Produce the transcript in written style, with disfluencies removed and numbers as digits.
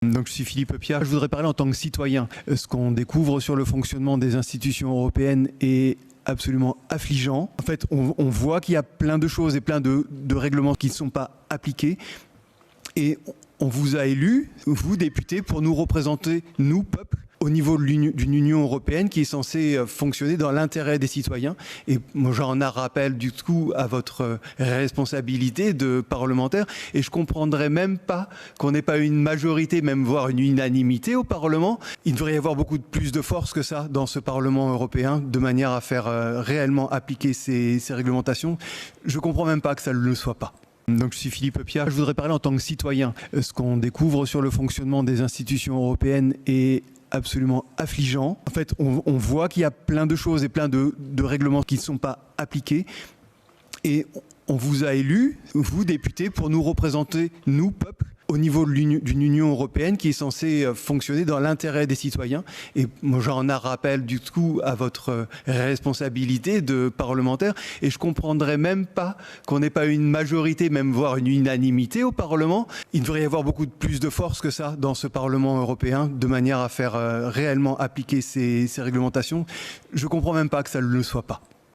Donc je suis Philippe Piat. Je voudrais parler en tant que citoyen. Ce qu'on découvre sur le fonctionnement des institutions européennes est absolument affligeant. En fait, on voit qu'il y a plein de choses et plein de règlements qui ne sont pas appliqués. Et on vous a élus, vous députés, pour nous représenter, nous, peuple, au niveau d'une Union européenne qui est censée fonctionner dans l'intérêt des citoyens. Et moi, j'en rappelle du coup à votre responsabilité de parlementaire. Et je comprendrais même pas qu'on n'ait pas une majorité, même voire une unanimité au Parlement. Il devrait y avoir beaucoup plus de force que ça dans ce Parlement européen, de manière à faire réellement appliquer ces réglementations. Je comprends même pas que ça ne le soit pas. Donc je suis Philippe Piat. Je voudrais parler en tant que citoyen. Ce qu'on découvre sur le fonctionnement des institutions européennes est absolument affligeant. En fait, on voit qu'il y a plein de choses et plein de règlements qui ne sont pas appliqués. Et on vous a élus, vous députés, pour nous représenter, nous, peuple, au niveau d'une Union européenne qui est censée fonctionner dans l'intérêt des citoyens. Et moi, j'en rappelle du coup à votre responsabilité de parlementaire. Et je comprendrais même pas qu'on n'ait pas une majorité, même voire une unanimité au Parlement. Il devrait y avoir beaucoup plus de force que ça dans ce Parlement européen, de manière à faire réellement appliquer ces réglementations. Je comprends même pas que ça ne le soit pas.